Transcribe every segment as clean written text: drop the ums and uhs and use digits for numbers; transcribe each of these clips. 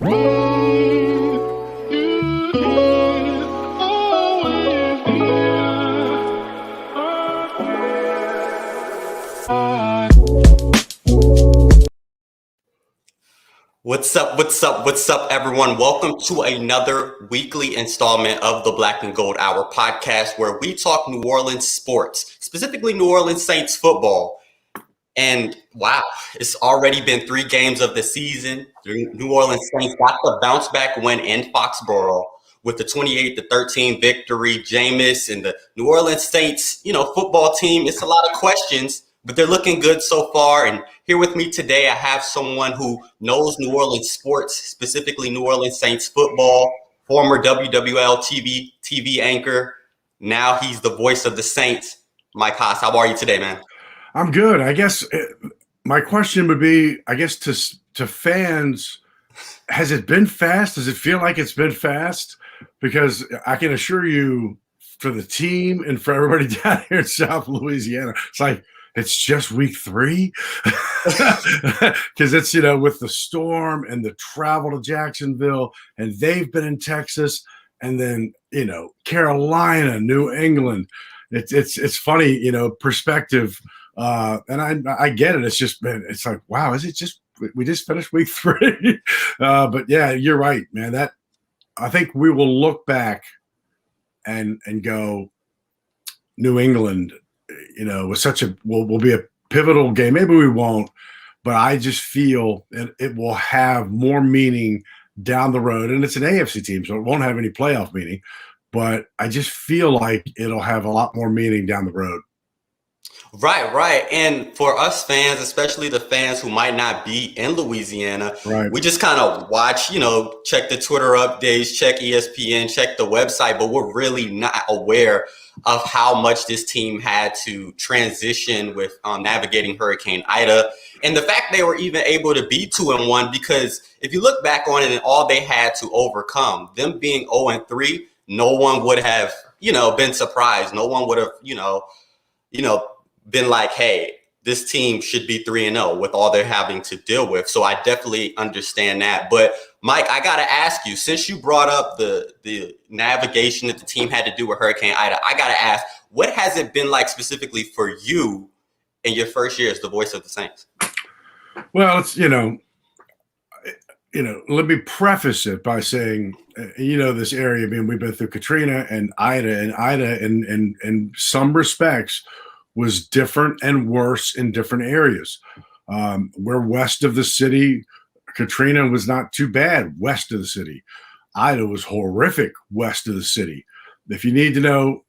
What's up, everyone? Welcome to another weekly installment of the Black and Gold Hour podcast, where we talk New Orleans sports, specifically New Orleans Saints football. And wow, it's already been 3 games of the season. The New Orleans Saints got the bounce back win in Foxborough with the 28-13 victory. Jameis and the New Orleans Saints, football team, it's a lot of questions, but they're looking good so far. And here with me today, I have someone who knows New Orleans sports, specifically New Orleans Saints football, former WWLTV Anchor. Now he's the voice of the Saints. Mike Haas, how are you today, man? I'm good. I guess my question would be, to fans, has it been fast? Does it feel like it's been fast? Because I can assure you, for the team and for everybody down here in South Louisiana, it's just week 3. Because it's, with the storm and the travel to Jacksonville, and they've been in Texas, and then, Carolina, New England. It's funny, perspective. And I get it. It's like, wow, is it just, we just finished week 3? But yeah, you're right, man. I think we will look back and go, New England, was will be a pivotal game. Maybe we won't, but I just feel it will have more meaning down the road. And it's an AFC team, so it won't have any playoff meaning, but I just feel like it'll have a lot more meaning down the road. Right. And for us fans, especially the fans who might not be in Louisiana, right, we just kind of watch, check the Twitter updates, check ESPN, check the website, but we're really not aware of how much this team had to transition with navigating Hurricane Ida. And the fact they were even able to be 2-1, because if you look back on it and all they had to overcome, them being 0-3, no one would have, been surprised. No one would have, been like, hey, this team should be 3-0 with all they're having to deal with. So I definitely understand that. But Mike, I got to ask you, since you brought up the navigation that the team had to do with Hurricane Ida, I got to ask, what has it been like specifically for you in your first year as the voice of the Saints? Well, it's, let me preface it by saying, this area, we've been through Katrina and Ida in some respects was different and worse in different areas. We're west of the city. Katrina was not too bad west of the city. Ida was horrific west of the city. If you need to know,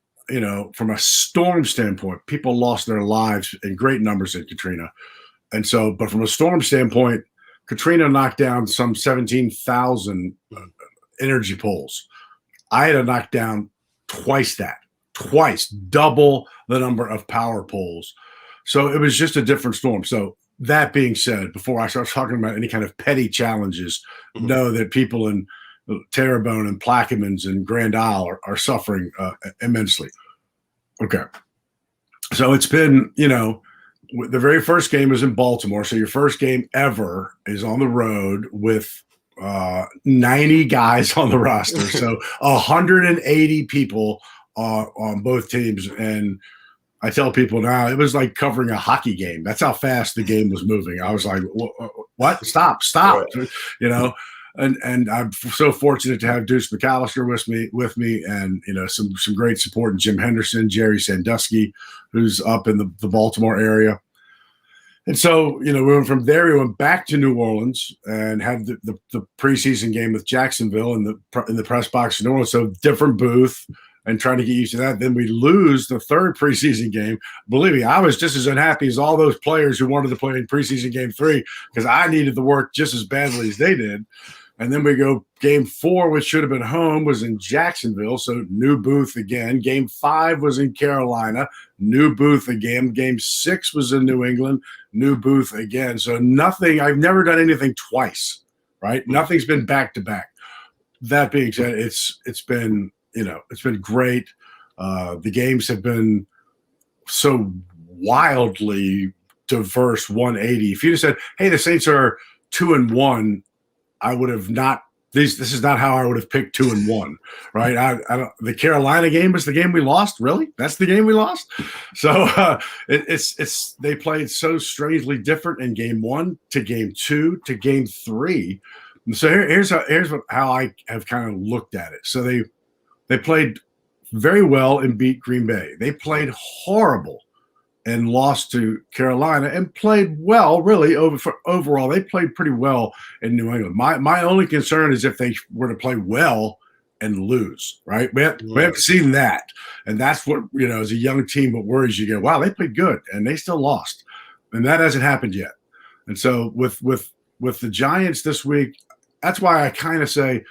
from a storm standpoint, people lost their lives in great numbers in Katrina. And so, but from a storm standpoint, Katrina knocked down some 17,000 energy poles. Ida knocked down twice, double the number of power poles. So it was just a different storm. So that being said, before I start talking about any kind of petty challenges, know that people in Terrebonne and Plaquemines and Grand Isle are suffering immensely. Okay. So it's been, the very first game was in Baltimore. So your first game ever is on the road with 90 guys on the roster. So 180 people on both teams. And I tell people now, it was like covering a hockey game. That's how fast the game was moving. I was like, what? Stop. Right. And I'm so fortunate to have Deuce McAllister with me, and some great support in Jim Henderson, Jerry Sandusky, who's up in the Baltimore area. And so, we went from there, we went back to New Orleans and had the preseason game with Jacksonville in the press box in New Orleans. So different booth and trying to get used to that. Then we lose the third preseason game. Believe me, I was just as unhappy as all those players who wanted to play in preseason game 3, because I needed the work just as badly as they did. And then we go game 4, which should have been home, was in Jacksonville. So new booth again. Game 5 was in Carolina, new booth again. Game 6 was in New England, new booth again. So nothing, I've never done anything twice, right? Nothing's been back to back. That being said, it's been, it's been great. The games have been so wildly diverse, 180. If you just said, hey, the Saints are 2-1, I would have not This is not how I would have picked 2-1, right? I don't. The Carolina game was the game we lost. Really, that's the game we lost. So it's they played so strangely different in game 1 to game 2 to game 3. So here's how I have kind of looked at it. So they played very well and beat Green Bay. They played horrible and lost to Carolina, and played well, really, overall. They played pretty well in New England. My only concern is if they were to play well and lose, right? We haven't seen that. And that's what, as a young team, what worries you. Go, wow, they played good, and they still lost. And that hasn't happened yet. And so with the Giants this week, that's why I kind of say,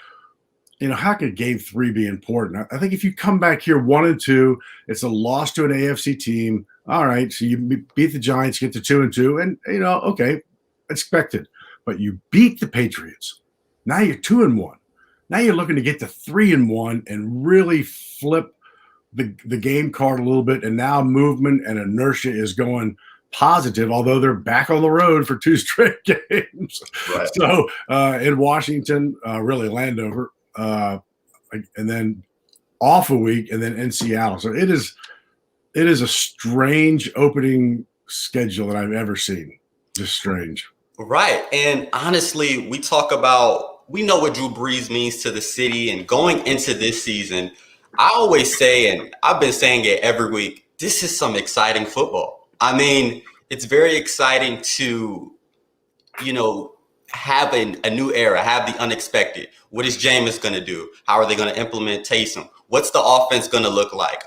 how could game 3 be important? I think if you come back here 1-2, it's a loss to an AFC team. All right, so you beat the Giants, get to 2-2, and okay, expected. But you beat the Patriots. Now you're 2-1. Now you're looking to get to 3-1 and really flip the game card a little bit. And now movement and inertia is going positive, although they're back on the road for 2 straight games. Right. So in Washington, really Landover, and then off a week, and then in Seattle. So it is a strange opening schedule that I've ever seen. Just strange. Right. And honestly, we know what Drew Brees means to the city, and going into this season, I always say, and I've been saying it every week, this is some exciting football. I mean, it's very exciting to, have a new era, have the unexpected. What is Jameis going to do? How are they going to implement Taysom? What's the offense going to look like?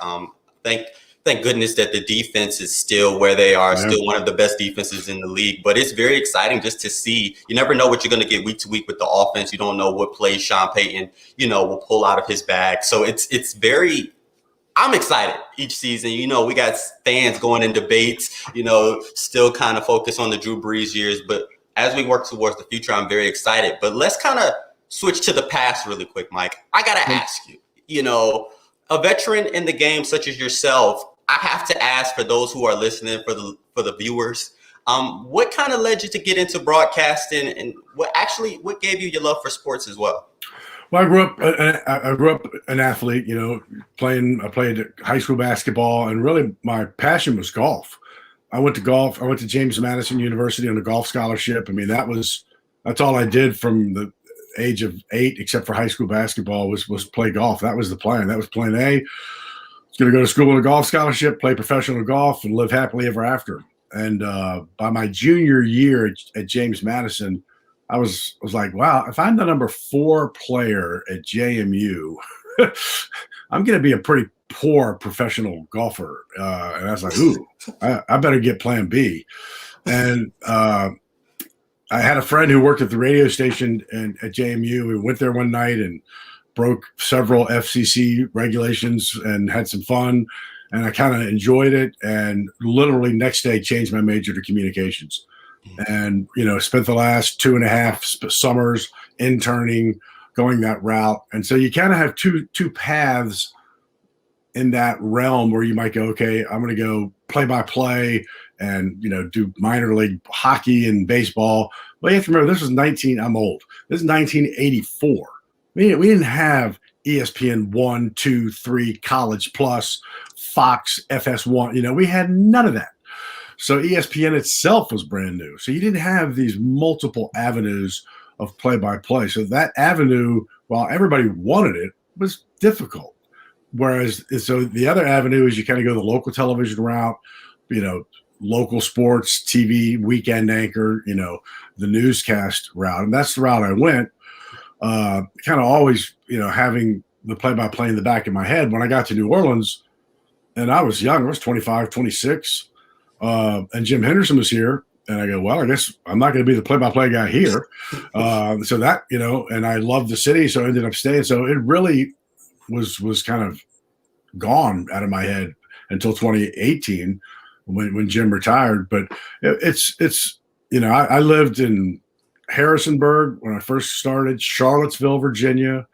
Thank goodness that the defense is still where they are, still one of the best defenses in the league. But it's very exciting just to see. You never know what you're going to get week to week with the offense. You don't know what plays Sean Payton, will pull out of his bag. So I'm excited each season. We got fans going in debates, still kind of focus on the Drew Brees years. But as we work towards the future, I'm very excited. But let's kind of switch to the past really quick, Mike. I got to ask you, a veteran in the game such as yourself, I have to ask, for those who are listening, for the viewers, what kind of led you to get into broadcasting, and what gave you your love for sports as well? Well, I grew up an athlete, I played high school basketball, and really my passion was golf. I went to golf. I went to James Madison University on a golf scholarship. I mean, that's all I did from the age of 8, except for high school basketball, was play golf. That was the plan. That was plan A. I was going to go to school on a golf scholarship, play professional golf, and live happily ever after. And by my junior year at James Madison, I was like, wow, if I'm the number 4 player at JMU, I'm going to be a pretty poor professional golfer. And I was like, ooh, I better get plan B. And I had a friend who worked at the radio station at JMU. We went there one night and broke several FCC regulations and had some fun. And I kind of enjoyed it. And literally next day changed my major to communications. And, spent the last 2.5 summers interning, going that route. And so you kind of have two paths in that realm where you might go, okay, I'm going to go play-by-play and, do minor league hockey and baseball. But you have to remember, I'm old. This is 1984. We didn't have ESPN 1, 2, 3, College Plus, Fox, FS1. We had none of that. So ESPN itself was brand new. So you didn't have these multiple avenues of play-by-play. So that avenue, while everybody wanted it, was difficult. Whereas, so the other avenue is you kind of go the local television route, local sports, TV, weekend anchor, the newscast route. And that's the route I went, kind of always, having the play-by-play in the back of my head. When I got to New Orleans, and I was young, I was 25, 26, and Jim Henderson was here. And I go, well, I guess I'm not going to be the play-by-play guy here. So that, and I loved the city, so I ended up staying. So it really was kind of gone out of my head until 2018 when Jim retired. But I lived in Harrisonburg when I first started, Charlottesville, Virginia,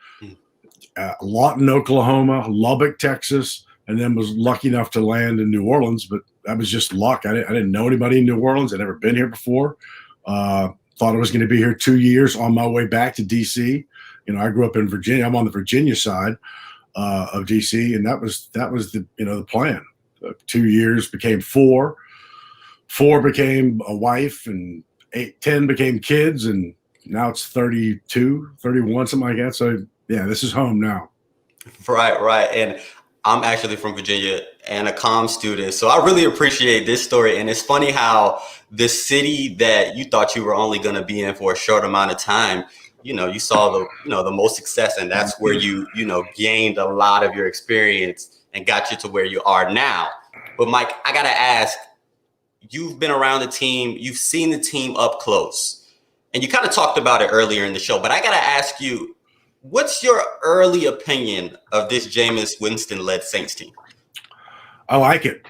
Lawton, Oklahoma, Lubbock, Texas, and then was lucky enough to land in New Orleans. But that was just luck. I didn't know anybody in New Orleans. I'd never been here before. Thought I was going to be here 2 years on my way back to D.C. I grew up in Virginia. I'm on the Virginia side of DC, and that was the plan. 2 years became 4. 4 became a wife, and 10 became kids, and now it's 32, 31, something like that. So yeah, this is home now. Right. And I'm actually from Virginia and a comm student. So I really appreciate this story. And it's funny how the city that you thought you were only going to be in for a short amount of time, you saw the most success, and that's where you gained a lot of your experience and got you to where you are now. But Mike, I got to ask, you've been around the team, you've seen the team up close, and you kind of talked about it earlier in the show, but I got to ask you, what's your early opinion of this Jameis Winston-led Saints team? I like it.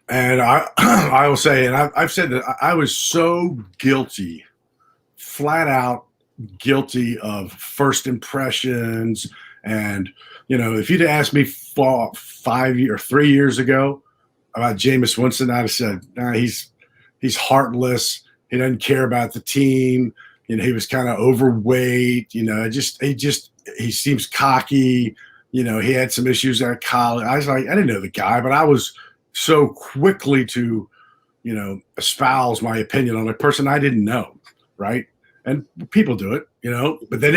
And I will say, and I've said that I was so guilty, flat out guilty of first impressions. And, if you'd asked me 3 years ago about Jameis Winston, I'd have said, nah, he's heartless. He doesn't care about the team. He was kind of overweight. He seems cocky. He had some issues at college. I was like, I didn't know the guy, but I was so quickly to, espouse my opinion on a person I didn't know, right? And people do it, but they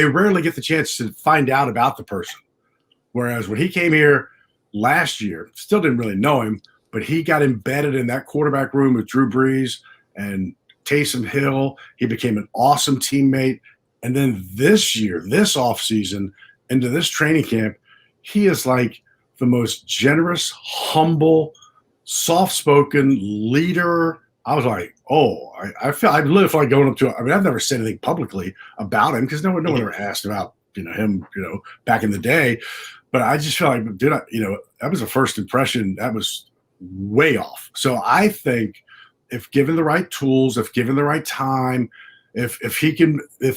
rarely get the chance to find out about the person. Whereas when he came here last year, still didn't really know him, but he got embedded in that quarterback room with Drew Brees and Taysom Hill. He became an awesome teammate. And then this year, this offseason, into this training camp, he is like the most generous, humble, soft-spoken leader. I was like, I literally feel like going up to him. I mean, I've never said anything publicly about him because no one ever asked about, him, back in the day. But I just feel like, that was a first impression. That was way off. So I think if given the right tools, if given the right time, if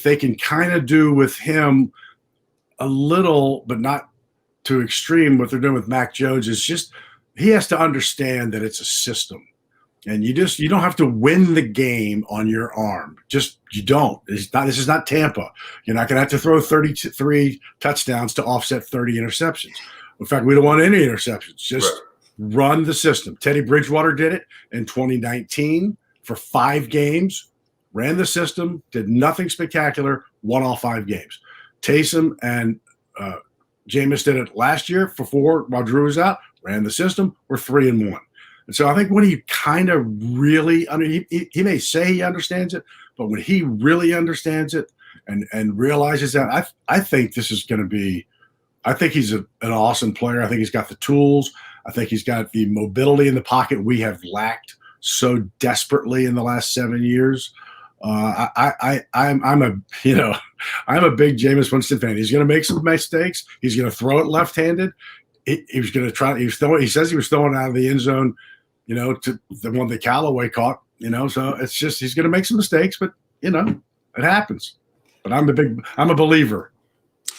they can kind of do with him a little, but not too extreme, what they're doing with Mac Jones is just, he has to understand that it's a system. And you don't have to win the game on your arm. You don't. This is not Tampa. You're not going to have to throw 33 touchdowns to offset 30 interceptions. In fact, we don't want any interceptions. Just run the system. Teddy Bridgewater did it in 2019 for 5 games, ran the system, did nothing spectacular, won all 5 games. Taysom and Jameis did it last year for 4 while Drew was out, ran the system, we're 3-1. And so I think when he kind of really he may say he understands it, but when he really understands it and realizes that, I think this is going to be – I think he's an awesome player. I think he's got the tools. I think he's got the mobility in the pocket we have lacked so desperately in the last 7 years. I'm a big Jameis Winston fan. He's going to make some mistakes. He's going to throw it left-handed. He was going to try. He says he was throwing out of the end zone, to the one that Callaway caught. So it's just he's going to make some mistakes, but it happens. But I'm a believer.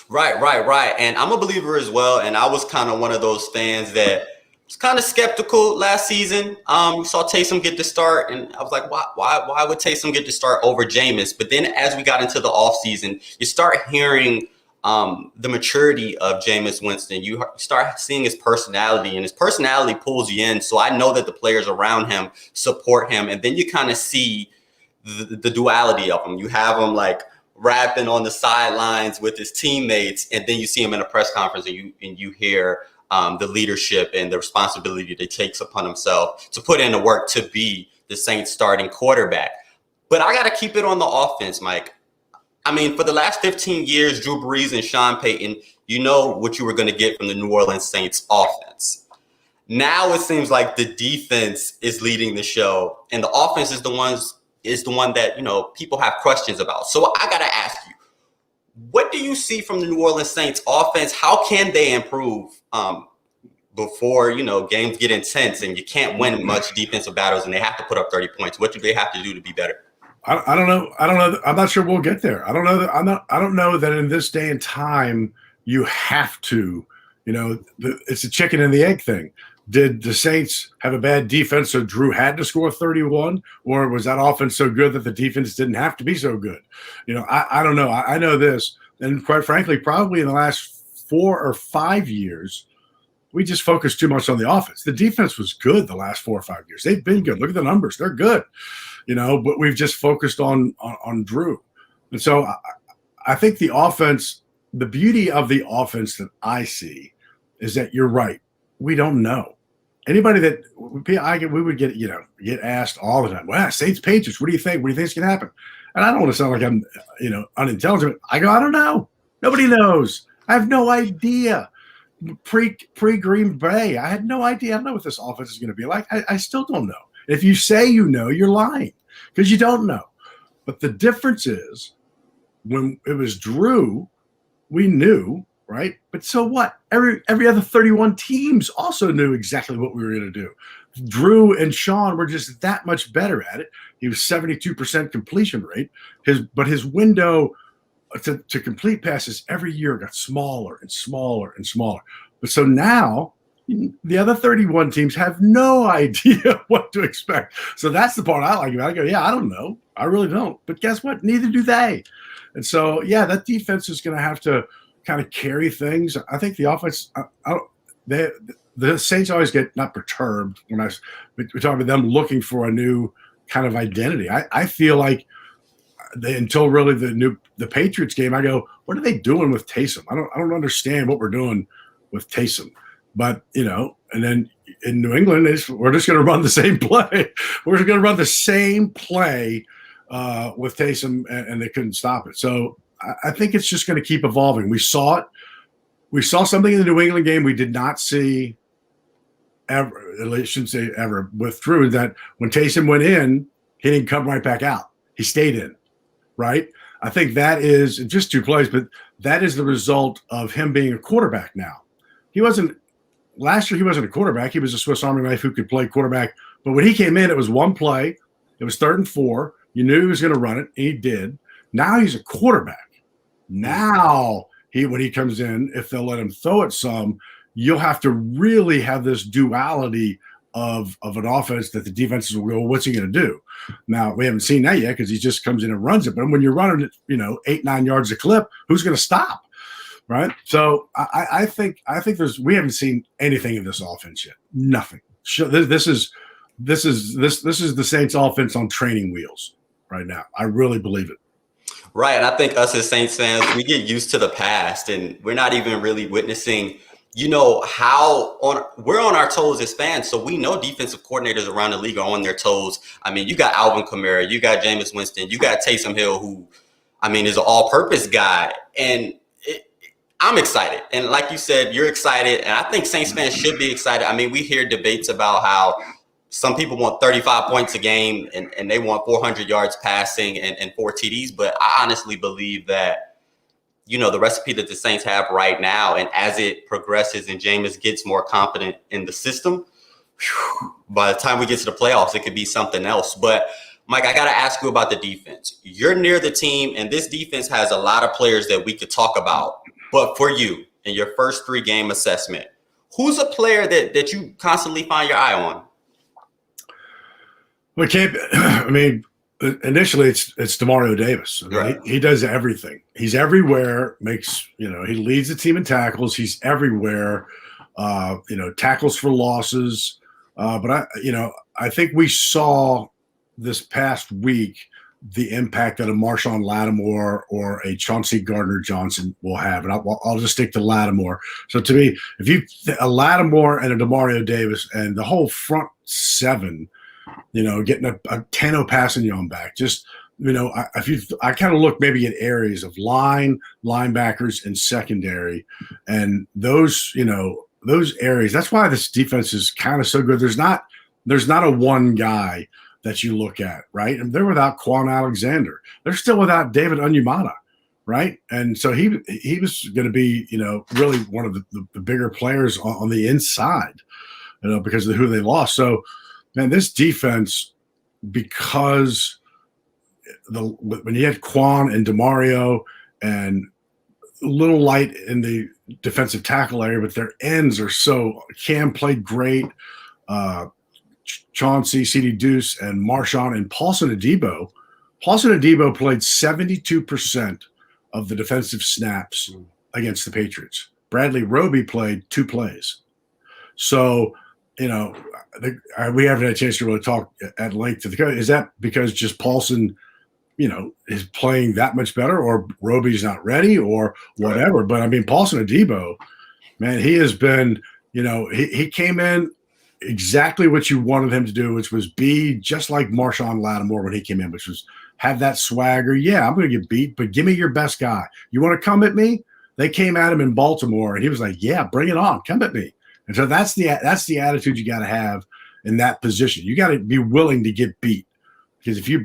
Right. And I'm a believer as well. And I was kind of one of those fans that was kind of skeptical last season. We saw Taysom get the start, and I was like, why would Taysom get the start over Jameis? But then as we got into the offseason, you start hearing the maturity of Jameis Winston. You start seeing his personality, and his personality pulls you in. So I know that the players around him support him. And then you kind of see the duality of him. You have him like rapping on the sidelines with his teammates, and then you see him in a press conference, and you hear the leadership and the responsibility that he takes upon himself to put in the work to be the Saints starting quarterback. But I got to keep it on the offense, Mike. I mean, for the last 15 years, Drew Brees and Sean Payton, you know what you were going to get from the New Orleans Saints offense. Now it seems like the defense is leading the show, and the offense is the one that, people have questions about. So I got to ask you, what do you see from the New Orleans Saints offense? How can they improve before, games get intense and you can't win much defensive battles and they have to put up 30 points? What do they have to do to be better? I don't know. I'm not sure we'll get there. I don't know that. I don't know that in this day and time you have to. It's a chicken and the egg thing. Did the Saints have a bad defense so Drew had to score 31, or was that offense so good that the defense didn't have to be so good? I don't know. I know this. And quite frankly, probably in the last 4 or 5 years, we just focused too much on the offense. The defense was good the last 4 or 5 years. They've been good. Look at the numbers; they're good, but we've just focused on Drew. And so I think the offense, the beauty of the offense that I see, is that you're right. We don't know. Anybody that we would get asked all the time. Well, Saints Patriots. What do you think? What do you think's gonna happen? And I don't want to sound like I'm unintelligent. I go, I don't know. Nobody knows. I have no idea. Pre Green Bay, I had no idea. I don't know what this offense is going to be like. I still don't know. If you say you know, you're lying because you don't know. But the difference is when it was Drew, we knew, right? But so what? Every other 31 teams also knew exactly what we were going to do. Drew and Sean were just that much better at it. He was 72% completion rate. His window to complete passes every year got smaller and smaller and smaller. But so now the other 31 teams have no idea what to expect. So that's the part I like about it. I go, yeah, I don't know. I really don't. But guess what? Neither do they. And so, yeah, that defense is going to have to kind of carry things. I think the offense, the Saints always get not perturbed when we talk about them looking for a new kind of identity. I feel like until really the Patriots game, I go, what are they doing with Taysom? I don't understand what we're doing with Taysom. But and then in New England, we're just going to run the same play. We're going to run the same play with Taysom, and they couldn't stop it. So I think it's just going to keep evolving. We saw it. We saw something in the New England game we did not see ever. I shouldn't say ever with Drew, that when Taysom went in, he didn't come right back out. He stayed in. Right? I think that is just 2 plays, but that is the result of him being a quarterback now. Last year he wasn't a quarterback. He was a Swiss Army knife who could play quarterback. But when he came in, it was 1 play. It was 3rd and 4. You knew he was going to run it, and he did. Now he's a quarterback. Now when he comes in, if they'll let him throw it some, you'll have to really have this duality of an offense that the defenses will go, what's he going to do? Now, we haven't seen that yet because he just comes in and runs it. But when you're running it, 8-9 yards a clip, who's going to stop? Right. So I think we haven't seen anything in this offense yet. Nothing. This is the Saints offense on training wheels right now. I really believe it. Right. And I think us as Saints fans, we get used to the past and we're not even really witnessing we're on our toes as fans. So we know defensive coordinators around the league are on their toes. I mean, you got Alvin Kamara, you got Jameis Winston, you got Taysom Hill, who, is an all-purpose guy. And I'm excited. And like you said, you're excited. And I think Saints fans should be excited. We hear debates about how some people want 35 points a game and they want 400 yards passing and 4 TDs. But I honestly believe that, the recipe that the Saints have right now, and as it progresses and Jameis gets more confident in the system, by the time we get to the playoffs, it could be something else. But Mike, I got to ask you about the defense. You're near the team, and this defense has a lot of players that we could talk about. But for you, in your first 3-game assessment, who's a player that you constantly find your eye on? We can't. Initially, it's Demario Davis. Right? He does everything. He's everywhere. He leads the team in tackles. He's everywhere. Tackles for losses. But I think we saw this past week the impact that a Marshawn Lattimore or a Chauncey Gardner-Johnson will have, and I'll just stick to Lattimore. So to me, if a Lattimore and a Demario Davis and the whole front 7. Getting a 10-0 passing on back. Just, I kind of look maybe at areas of linebackers, and secondary, and those areas. That's why this defense is kind of so good. There's not a one guy that you look at, right? And they're without Quan Alexander. They're still without David Onyemata, right? And so he was going to be, really one of the bigger players on the inside, because of who they lost. So, man, this defense, because when you had Quan and Demario and a little light in the defensive tackle area, but their ends are so – Cam played great. Chauncey, C.D. Deuce, and Marshawn and Paulson Adebo. Paulson Adebo played 72% of the defensive snaps against the Patriots. Bradley Roby played 2 plays. So, we haven't had a chance to really talk at length to the coach. Is that because just Paulson, is playing that much better, or Roby's not ready, or whatever? Right. But I mean, Paulson Adebo, man, he has been, he came in exactly what you wanted him to do, which was be just like Marshawn Lattimore when he came in, which was have that swagger. Yeah, I'm going to get beat, but give me your best guy. You want to come at me? They came at him in Baltimore, and he was like, "Yeah, bring it on, come at me." And so that's the attitude you got to have in that position. You got to be willing to get beat, because if you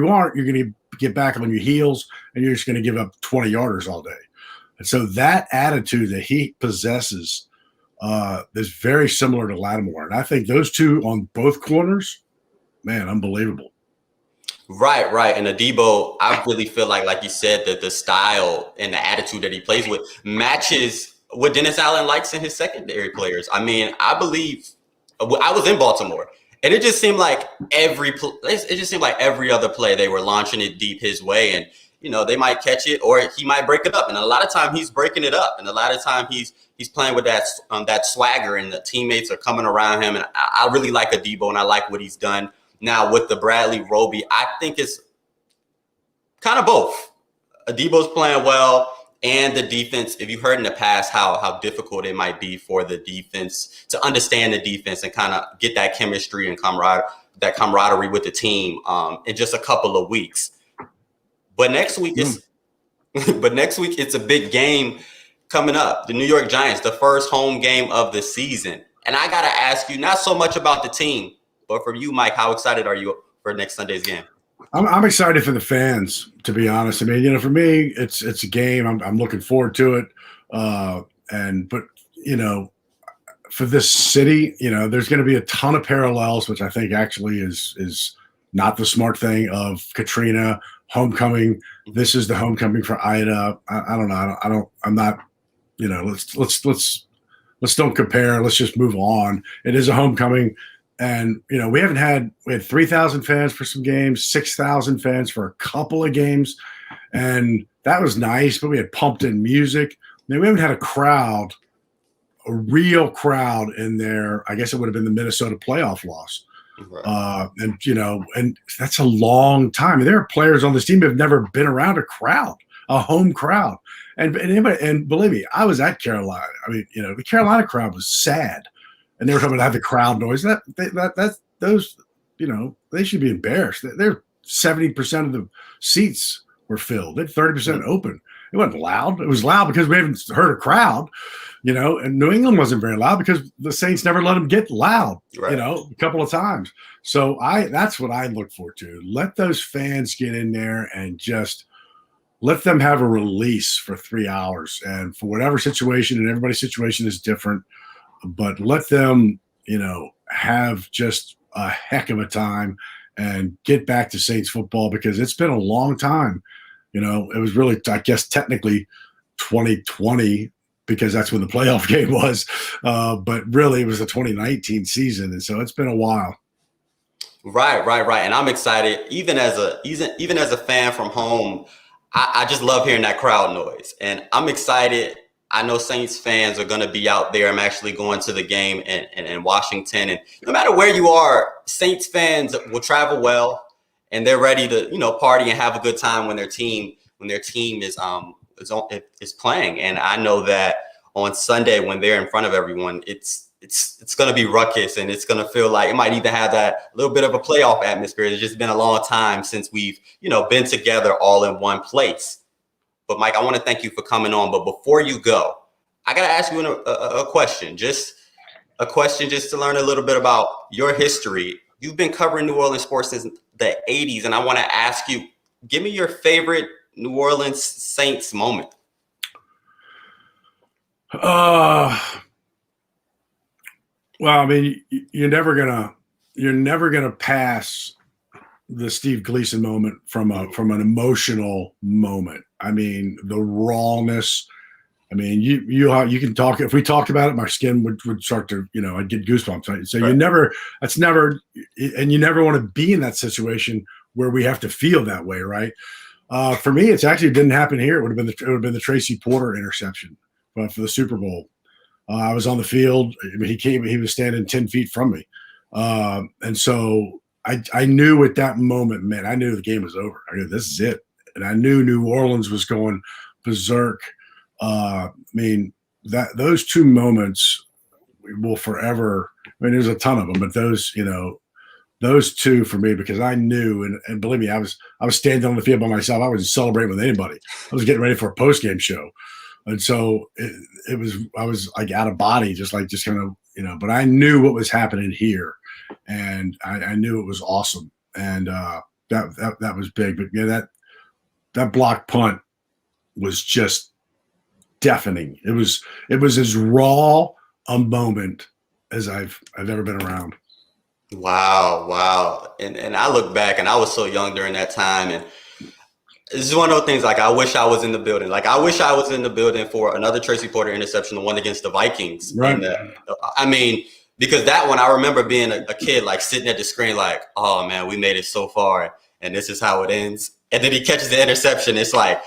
aren't, you're going to get back on your heels, and you're just going to give up 20-yarders all day. And so that attitude that he possesses is very similar to Lattimore. And I think those two on both corners, man, unbelievable. Right. And Adebo, I really feel like you said, that the style and the attitude that he plays with matches what Dennis Allen likes in his secondary players. I mean, I believe I was in Baltimore, and it just seemed like every other play they were launching it deep his way, and they might catch it or he might break it up. And a lot of time he's breaking it up, and a lot of time he's playing with that swagger, and the teammates are coming around him. And I really like Adebo, and I like what he's done. Now with the Bradley Roby, I think it's kind of both. Adebo's playing well, and the defense. If you heard in the past how difficult it might be for the defense to understand the defense and kind of get that chemistry and camaraderie with the team in just a couple of weeks. But next week it's a big game coming up. The New York Giants, the first home game of the season. And I got to ask you, not so much about the team, but for you, Mike, how excited are you for next Sunday's game? I'm excited for the fans, to be honest. I mean, for me, it's a game. I'm looking forward to it. But for this city, there's going to be a ton of parallels, which I think actually is not the smart thing, of Katrina, homecoming. This is the homecoming for Ida. I don't know. I'm not. Let's don't compare. Let's just move on. It is a homecoming. And, we had 3,000 fans for some games, 6,000 fans for a couple of games. And that was nice, but we had pumped in music. Then we haven't had a real crowd in there. I guess it would have been the Minnesota playoff loss. Right. And that's a long time. There are players on this team who have never been around a home crowd. And believe me, I was at Carolina. I mean, the Carolina crowd was sad. And they were talking about the crowd noise. They should be embarrassed. They're 70% of the seats were filled. They're 30% open. It wasn't loud. It was loud because we haven't heard a crowd, and New England wasn't very loud because the Saints never let them get loud, right. A couple of times. So that's what I look forward to. Let those fans get in there and just let them have a release for 3 hours, and for whatever situation, and everybody's situation is different. But let them, have just a heck of a time and get back to Saints football, because it's been a long time. It was really, I guess, technically 2020, because that's when the playoff game was. But really, it was the 2019 season. And so it's been a while. Right. And I'm excited, even as a fan from home. I just love hearing that crowd noise. And I'm excited. I know Saints fans are going to be out there. I'm actually going to the game in Washington. And no matter where you are, Saints fans will travel well, and they're ready to, party and have a good time when their team is playing. And I know that on Sunday, when they're in front of everyone, it's going to be ruckus, and it's going to feel like it might even have that little bit of a playoff atmosphere. It's just been a long time since we've, been together all in one place. But Mike, I want to thank you for coming on. But before you go, I got to ask you a question, just to learn a little bit about your history. You've been covering New Orleans sports since the 80s. And I want to ask you, give me your favorite New Orleans Saints moment. Well, I mean, you're never gonna pass the Steve Gleason moment from an emotional moment. I mean, the rawness. I mean, you can talk. If we talked about it, my skin would start to, I'd get goosebumps. Right? So right. You never want to be in that situation where we have to feel that way, right? For me, it's actually didn't happen here. It would have been the Tracy Porter interception for the Super Bowl. I was on the field. I mean, he was standing 10 feet from me. And so I knew at that moment, man, I knew the game was over. I knew this is it. And I knew New Orleans was going berserk. I mean, those two moments will forever. I mean, there's a ton of them, but those two for me, because I knew, and believe me, I was standing on the field by myself. I wasn't celebrating with anybody. I was getting ready for a post game show. And so I was like out of body, just kind of, but I knew what was happening here, and I knew it was awesome. And that was big. But yeah, that block punt was just deafening. It was as raw a moment as I've ever been around. Wow. And I look back, and I was so young during that time, and this is one of those things, like, I wish I was in the building. Like, I wish I was in the building for another Tracy Porter interception, the one against the Vikings. Right. I mean, because that one, I remember being a kid, like, sitting at the screen like, oh, man, we made it so far, and this is how it ends. And then he catches the interception. It's like,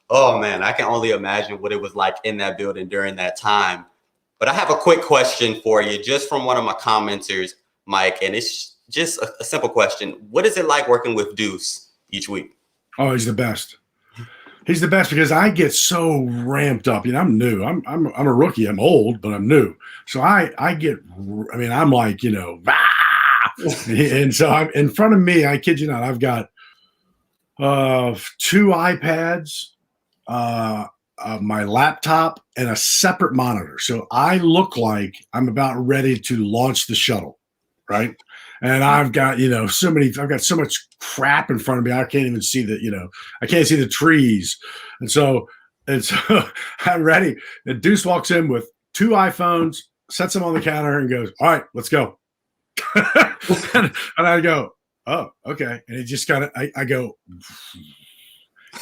oh, man, I can only imagine what it was like in that building during that time. But I have a quick question for you, just from one of my commenters, Mike, and it's just a simple question. What is it like working with Deuce each week? Oh, he's the best. He's the best because I get so ramped up. I'm new. I'm a rookie. I'm old, but I'm new. So I'm like, ah! And so I'm in front of me. I kid you not. I've got 2 iPads, my laptop, and a separate monitor. So I look like I'm about ready to launch the shuttle, right? And I've got, I've got so much crap in front of me. I can't even see I can't see the trees. And so I'm ready. And Deuce walks in with 2 iPhones, sets them on the counter, and goes, all right, let's go. and I go, oh, okay. And he just kind of, I go,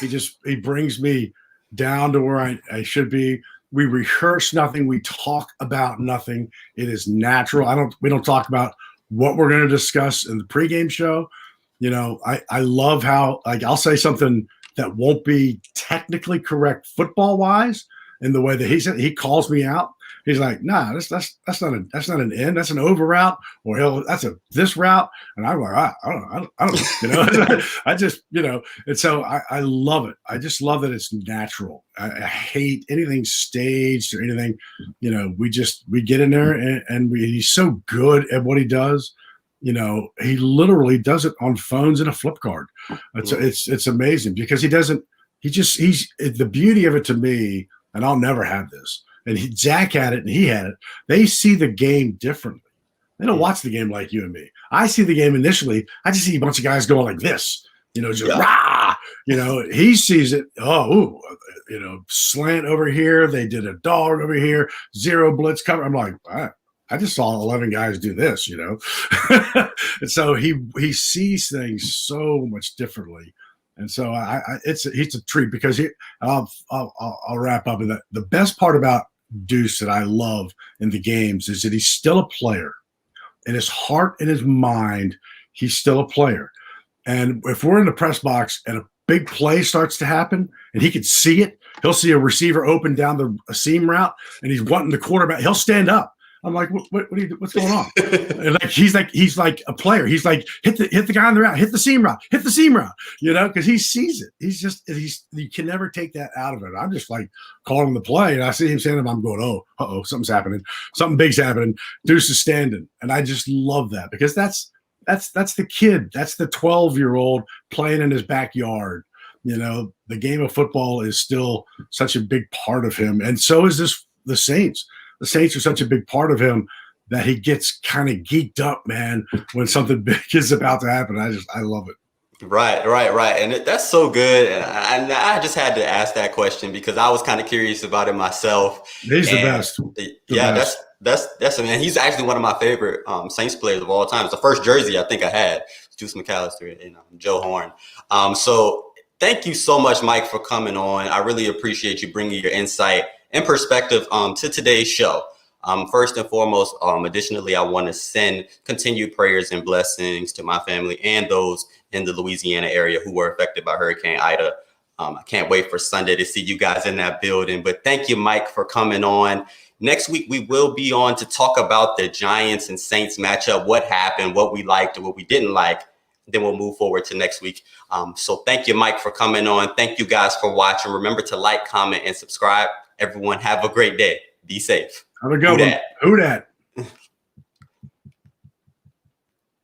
he brings me down to where I should be. We rehearse nothing. We talk about nothing. It is natural. We don't talk about what we're going to discuss in the pregame show. I love how, like, I'll say something that won't be technically correct football wise in the way that he calls me out. He's like, nah, that's not an end. That's an over route, or that's this route. And I'm like, I don't know. I just, and so I love it. I just love that it's natural. I hate anything staged or anything. We get in there and he's so good at what he does. He literally does it on phones and a flip card. It's amazing because he's the beauty of it to me, and I'll never have this. And Zach had it and he had it. They see the game differently. They don't watch the game like you and me. I see the game initially. I just see a bunch of guys going like this, rah. He sees it. Oh, slant over here. They did a dog over here. 0 blitz cover. I'm like, I just saw 11 guys do this, and so he sees things so much differently. And so he's a treat because I'll wrap up with that. The best part about Deuce that I love in the games is that he's still a player. In his heart and his mind, he's still a player. And if we're in the press box and a big play starts to happen and he can see it, he'll see a receiver open down a seam route and he's wanting the quarterback. He'll stand up. I'm like, what's going on? And he's like a player. He's like, hit the guy on the route, hit the seam route, because he sees it. You can never take that out of it. I'm just like calling the play, and I see him standing up. I'm going, oh, something's happening. Something big's happening. Deuce is standing, and I just love that because that's the kid. That's the 12-year-old playing in his backyard. The game of football is still such a big part of him, and so is the Saints. The Saints are such a big part of him that he gets kind of geeked up, man, when something big is about to happen. I love it. Right. And that's so good. And I just had to ask that question because I was kind of curious about it myself. He's the best. Best. That's man. He's actually one of my favorite Saints players of all time. It's the first jersey I think I had. Juice McAllister and Joe Horn. So thank you so much, Mike, for coming on. I really appreciate you bringing your insight and perspective to today's show. First and foremost, additionally, I want to send continued prayers and blessings to my family and those in the Louisiana area who were affected by Hurricane Ida. I can't wait for Sunday to see you guys in that building. But thank you, Mike, for coming on. Next week, we will be on to talk about the Giants and Saints matchup, what happened, what we liked and what we didn't like. Then we'll move forward to next week. So thank you, Mike, for coming on. Thank you guys for watching. Remember to like, comment, and subscribe. Everyone have a great day. Be safe. Have a good one. Who dat?